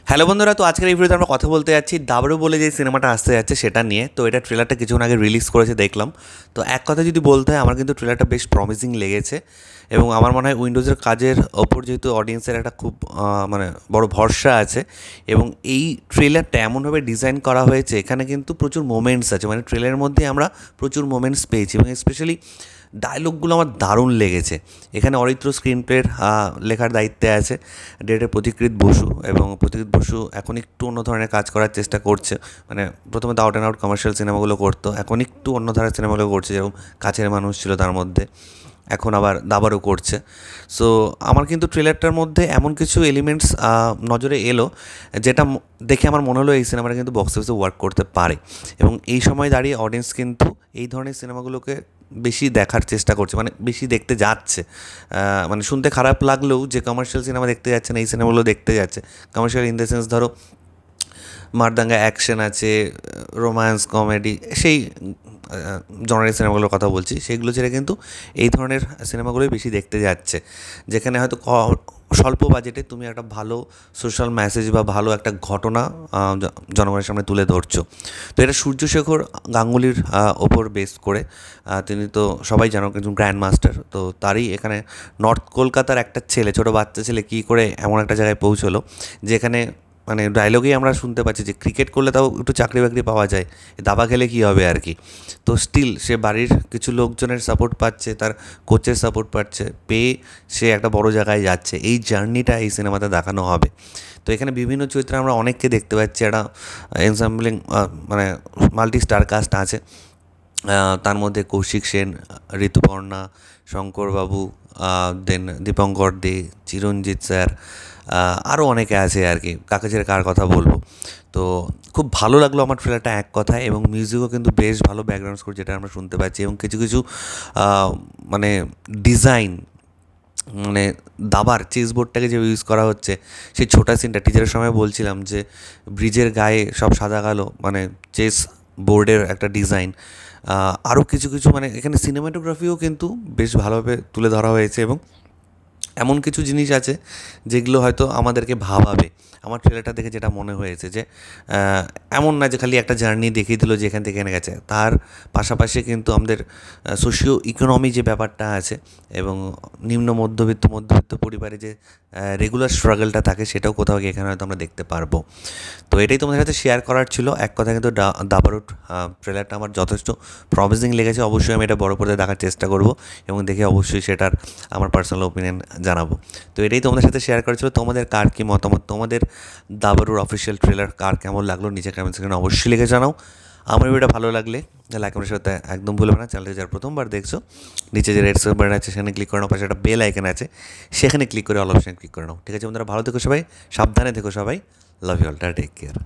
Hello বন্ধুরা, তো আজকের এই ভিডিওতে আমরা কথা বলতে যাচ্ছি দাবড়ু বলে যে সিনেমাটা আসতে যাচ্ছে সেটা নিয়ে। তো এটা ট্রেলারটা কিছুক্ষণ আগে রিলিজ করেছে দেখলাম। তো এক কথা যদি বলতে হয়, আমার কিন্তু ট্রেলারটা বেশ প্রমিসিং লেগেছে এবং আমার মনে হয় উইন্ডোজের কাজের ওপর যেহেতু অডিয়েন্সের একটা খুব মানে বড় ভরসা আছে এবং এই ট্রেলারটা এমনভাবে ডিজাইন করা হয়েছে, এখানে কিন্তু প্রচুর মোমেন্টস আছে, মানে ট্রেলারের মধ্যে আমরা প্রচুর মোমেন্টস পেয়েছি এবং স্পেশালি ডায়লগগুলো আমার দারুণ লেগেছে। এখানে অরিত্র স্ক্রিন প্লের লেখার দায়িত্বে আছে ডিরেক্টর প্রতীকৃত বসু, এবং প্রতীকৃত বসু এখন একটু অন্য ধরনের কাজ করার চেষ্টা করছে। মানে প্রথমে তো আউট অ্যান্ড আউট কমার্শিয়াল সিনেমাগুলো করতো, এখন একটু অন্য ধারার সিনেমাগুলো করছে, যেরকম কাছের মানুষ ছিল তার মধ্যে, এখন আবার দাবারও করছে। সো আমার কিন্তু ট্রেলারটার মধ্যে এমন কিছু এলিমেন্টস নজরে এলো যেটা দেখে আমার মনে হলো এই সিনেমাটা কিন্তু বক্স অফিসে ওয়ার্ক করতে পারে এবং এই সময় দাঁড়িয়ে অডিয়েন্স কিন্তু এই ধরনের সিনেমাগুলোকে বেশি দেখার চেষ্টা করছে, মানে বেশি দেখতে যাচ্ছে। মানে শুনতে খারাপ লাগলেও যে কমার্শিয়াল সিনেমা দেখতে যাচ্ছে না, এই সিনেমাগুলো দেখতে যাচ্ছে। কমার্শিয়াল ইন দ্য সেন্স ধরো মারদাঙ্গা অ্যাকশন আছে, রোম্যান্স কমেডি, সেই জনারের সিনেমাগুলোর কথা বলছি, সেগুলো ছেড়ে কিন্তু এই ধরনের সিনেমাগুলোই বেশি দেখতে যাচ্ছে, যেখানে হয়তো স্বল্প বাজেটে তুমি একটা ভালো সোশ্যাল মেসেজ বা ভালো একটা ঘটনা জনগণের সামনে তুলে ধরছো। তো এটা সূর্যশেখর গাঙ্গুলির ওপর বেস করে, তিনি তো সবাই জানো একজন গ্র্যান্ড মাস্টার। তো তারই এখানে নর্থ কলকাতার একটা ছেলে, ছোটো বাচ্চা ছেলে কী করে এমন একটা জায়গায় পৌঁছলো যেখানে মানে ডায়লগেই আমরা শুনতে পাচ্ছি যে ক্রিকেট করলে তাও একটু চাকরি বাকরি পাওয়া যায়, দাবা খেলে কী হবে আর কি। তো স্টিল সে বাড়ির কিছু লোকজনের সাপোর্ট পাচ্ছে, তার কোচের সাপোর্ট পাচ্ছে, পেয়ে সে একটা বড় জায়গায় যাচ্ছে। এই জার্নিটা এই সিনেমাতে দেখানো হবে। তো এখানে বিভিন্ন চরিত্রে আমরা অনেককে দেখতে পাচ্ছি, একটা এনসাম্বলিং মানে মাল্টি স্টার কাস্ট আছে। তার মধ্যে কৌশিক সেন, ঋতুপর্ণা, শঙ্করবাবু, দেন দীপঙ্কর দে, চিরঞ্জিত স্যার, আরও অনেকে আছে আর কি, কাকে ছেড়ে কার কথা বলবো। তো খুব ভালো লাগলো আমার ট্রেলারটা এক কথায়, এবং মিউজিকও কিন্তু বেশ ভালো, ব্যাকগ্রাউন্ড স্কোর যেটা আমরা শুনতে পাচ্ছি, এবং কিছু কিছু মানে ডিজাইন, মানে দাবার চেস বোর্ডটাকে যে ইউজ করা হচ্ছে, সেই ছোটা সিনটা টিচারের সময় বলছিলাম যে ব্রিজের গায়ে সব সাদা কালো, মানে চেস বোর্ডের একটা ডিজাইন। আরও কিছু কিছু মানে এখানে সিনেমাটোগ্রাফিও কিন্তু বেশ ভালোভাবে তুলে ধরা হয়েছে এবং এমন কিছু জিনিস আছে যেগুলো হয়তো আমাদেরকে ভাবাবে। আমার ট্রেলারটা দেখে যেটা মনে হয়েছে যে এমন না যে খালি একটা জার্নি দেখিয়ে দিল যে এখান থেকে এনে গেছে, তার পাশাপাশি কিন্তু আমাদের সোশিও ইকোনমি যে ব্যাপারটা আছে এবং নিম্ন মধ্যবিত্ত পরিবারে যে রেগুলার স্ট্রাগলটা থাকে, সেটাও কোথাও গিয়ে এখানে হয়তো আমরা দেখতে পারবো। তো এটাই তোমাদের সাথে শেয়ার করার ছিল। এক কথা কিন্তু দাবারুট ট্রেলারটা আমার যথেষ্ট প্রমিসিং লেগেছে। অবশ্যই আমি এটা বড় পর্দায় দেখার চেষ্টা করব এবং দেখে অবশ্যই সেটার আমার পার্সোনাল ওপিনিয়ন জানাবো। তো এটাই তোমাদের সাথে শেয়ার করেছিল। তোমাদের কার কী মতামত, তোমাদের দাবারুর অফিসিয়াল ট্রেলার কার কেমন লাগলো নিচে কমেন্ট সেকশনে অবশ্যই লিখে জানাও। আমার ভিডিওটা ভালো লাগলে লাইক কমেন্টের সাথে একদম ভুলবে না। চ্যানেলটি যারা প্রথমবার দেখছো, নিচে যে রেড সাবস্ক্রাইব বাটন আছে সেখানে ক্লিক করে নাও, পাশে একটা বেল আইকন আছে সেখানে ক্লিক করে অল অপশনে ক্লিক করে নাও। ঠিক আছে বন্ধুরা, ভালো থেকো সবাই, সাবধানে থেকো সবাই, love you all, take care.